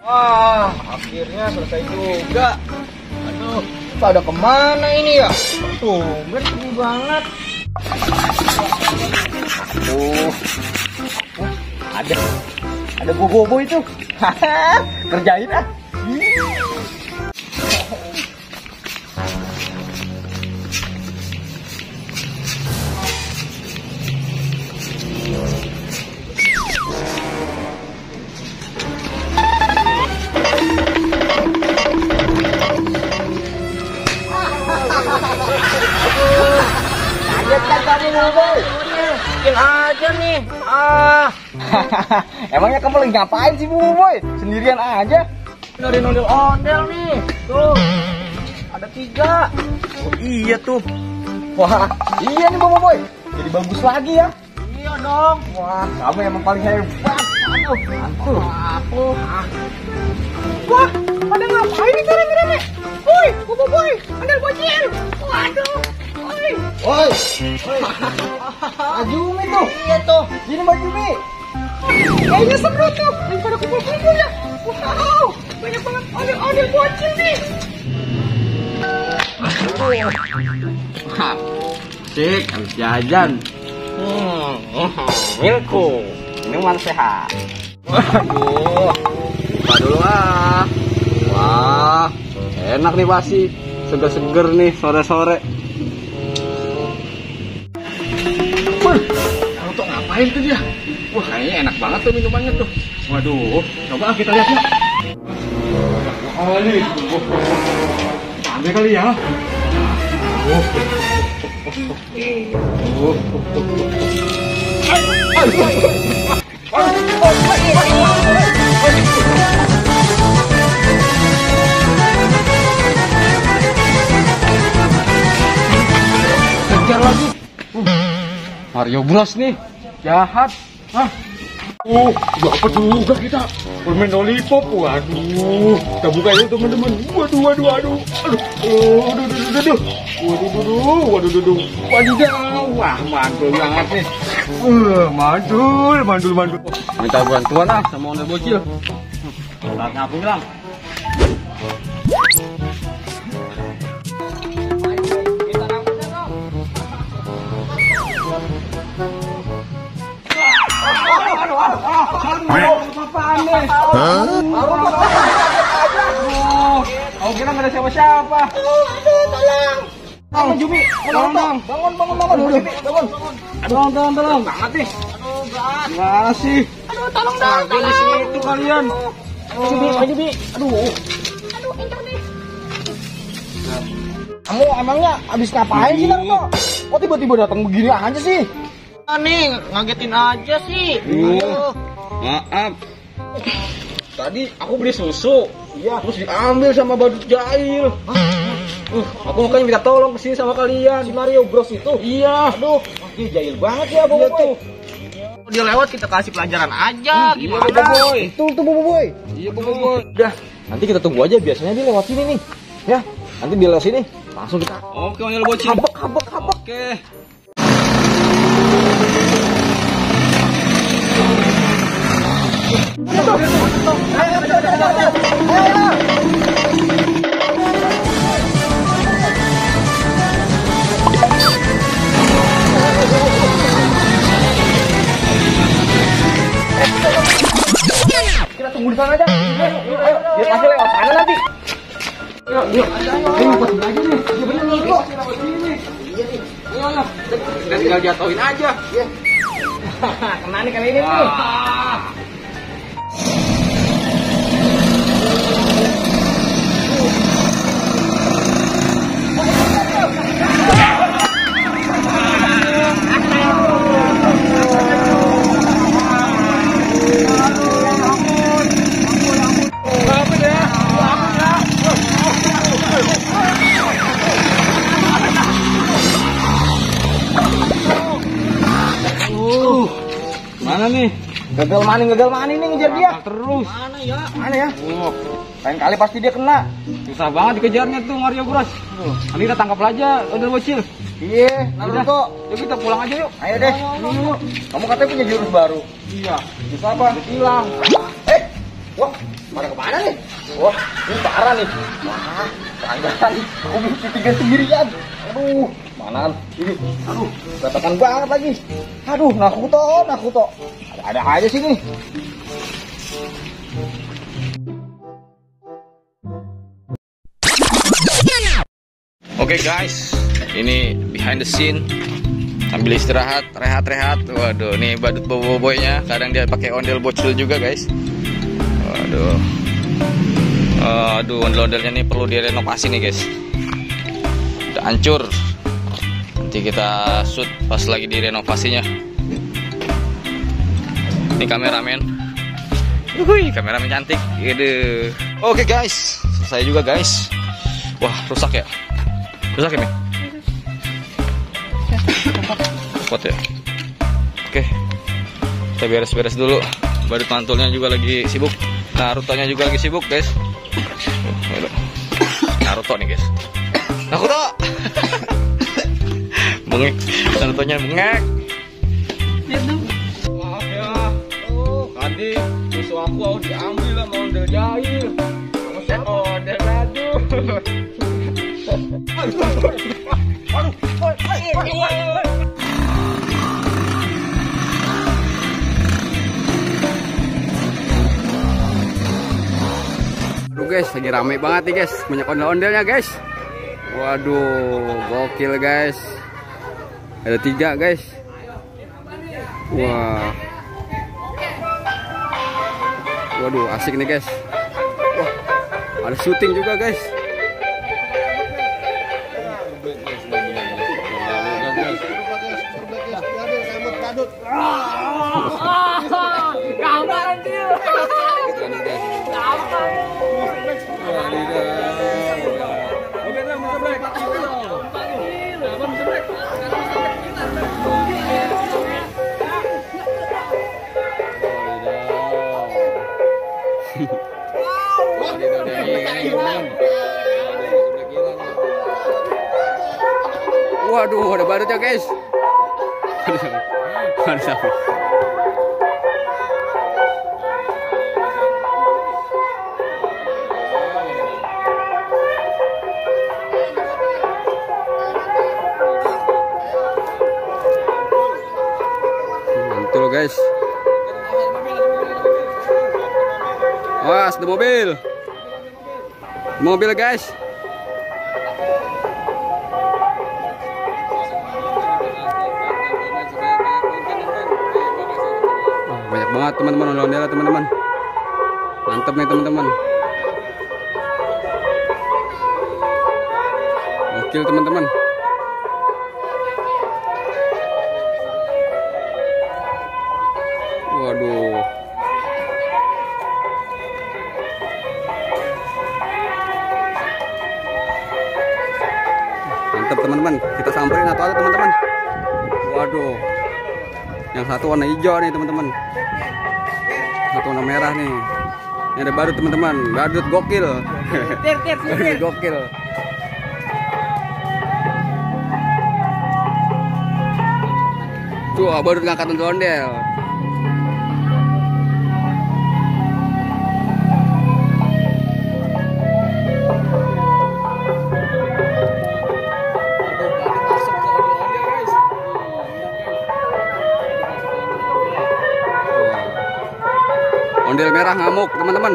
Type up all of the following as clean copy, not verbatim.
Wah, akhirnya selesai juga. Aduh, pada kemana ini ya? Tumben sepi banget. Tuh, ada bobo itu. Kerjain ah. Kaget kan kamu Boboiboy? Bikin aja nih. Emangnya kamu lagi ngapain sih Boboiboy? Sendirian aja? Dari ondel-ondel nih. Tuh, ada 3. Oh iya tuh. Wah, iya nih Boboiboy. Jadi bagus lagi ya. Iya dong. Wah, kamu emang paling hebat. Aduh, mantul. Wah, pada ngapain itu rame-rame? Woi, Boboiboy, ondel bocil. Waduh. Woi, Ajumi tuh. Iya tuh. Sini Mbak Jumi. Kayaknya seru tuh. Lagi pada kumpul-kumpul ya. Wow, banyak banget ondel-ondel bocil nih. Cik, habis jajan. Milku, minuman sehat. Waduh, buka dulu ah. Wah, enak nih pasti. Seger-seger nih sore-sore. Kamu tuh ngapain tuh dia? Wah, kayaknya enak banget tuh minumannya tuh. Waduh, coba kita lihat ya. Oh ini, ambil kali ya. Kejar lagi. Mario Bros nih, jahat. Dapat juga kita. Permen lollipop. Waduh, kita buka itu teman-teman. Waduh. Wadidaw. Wah, mantul banget nih. Mantul. Minta bantuan ah sama ondel bocil. Saatnya aku bilang. Kau kira nggak ada siapa-siapa? Aduh, tolong. Bangun Jumi, bangun. Tolong. Banget nih. Aduh, gimana sih? Aduh, tolong dong. Di situ kalian. Jumi. Aduh, encok nih. Kamu emangnya abis ngapain sih Narto? Kok tiba-tiba datang begini aja sih? Nih, ngagetin aja sih. Maaf. Tadi aku beli susu, terus diambil sama badut jahil. Aku makanya minta tolong kesini sama kalian. Si Mario Bros itu. Iya. Aduh, dia jahil banget ya Boboiboy. Kalau dia lewat kita kasih pelajaran aja. Gimana Boboiboy? Betul tuh Boboiboy. Iya Boboiboy. Udah, nanti kita tunggu aja. Biasanya dia lewat sini nih. Ya, nanti dia lewat sini. Langsung kita Oke, ondel bocil. habek. Oke. Kita tunggu di sana aja. Ayo. Dia pasti lewat sana nanti. Ayo. Pas aja nih. Dia bener nih kok. Iya nih. Ayo. Kita tinggal jatuhin aja. Iya. Kena nih kali ini nih. Mana nih? Gagal maning nih ngejar dia. Terus. Mana ya? Lain kali pasti dia kena. Susah banget dikejarnya tuh Mario Bros. Nanti kita tangkap aja ondel bocil. Iya, Naruto. Yuk kita pulang aja yuk. Ayo deh. Yuk. Kamu katanya punya jurus baru. Iya. Jurus apa? Hilang. Wah, mana kemana nih? Wah, ini parah nih. Wah, pelanggaran. Aku bisa 3 sendirian. Aduh, mana ini? Aduh, berantakan banget lagi. Aduh, Naruto. Ada aja sih nih. Oke guys, ini behind the scene sambil istirahat, rehat. Waduh, nih badut boboiboynya. Kadang dia pakai ondel bocil juga guys. Waduh, ondel-ondelnya nih perlu direnovasi nih guys. Udah hancur. Nanti kita shoot pas lagi direnovasinya. Ini kameramen. Kameramen cantik. Gitu. Oke guys, selesai juga guys. Wah, rusak ya? Rusak ini? Pot ya? Oke, kita beres-beres dulu. Badut mantulnya juga lagi sibuk. Naruto-nya juga lagi sibuk guys. Naruto nih guys. Naruto! Bengek. Naruto-nya bengek. Maaf ya. Tadi susu aku diambil sama ondel jahil. Sama siapa? Ondel ladu. Aduh guys, lagi rame banget nih guys, banyak ondel-ondelnya guys. Waduh, gokil guys. Ada 3 guys. Wah. Waduh, asik nih guys. Wah, ada syuting juga guys. Waduh, ada badutnya guys. Ada sapi. Mantul guys. Wah, ada mobil. Mobil guys. Banyak banget teman-teman, ondel-ondel teman-teman. Mantap nih teman-teman. Gokil teman-teman. Waduh. Mantap teman-teman. Kita samperin atau ada teman-teman. Waduh. Yang satu warna hijau nih teman-teman. Satu warna merah nih. Ini ada badut teman-teman. Badut gokil. Badut gokil. Tuh, badut ngangkat ondel. Ondel merah ngamuk teman-teman.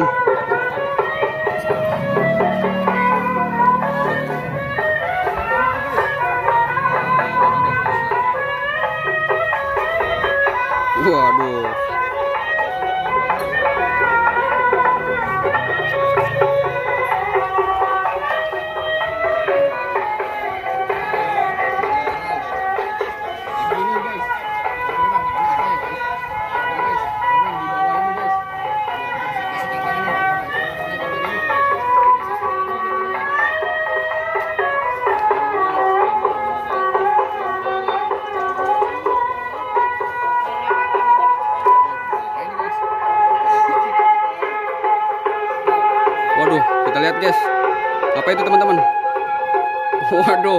Waduh. Waduh, kita lihat guys. Apa itu teman-teman? Waduh.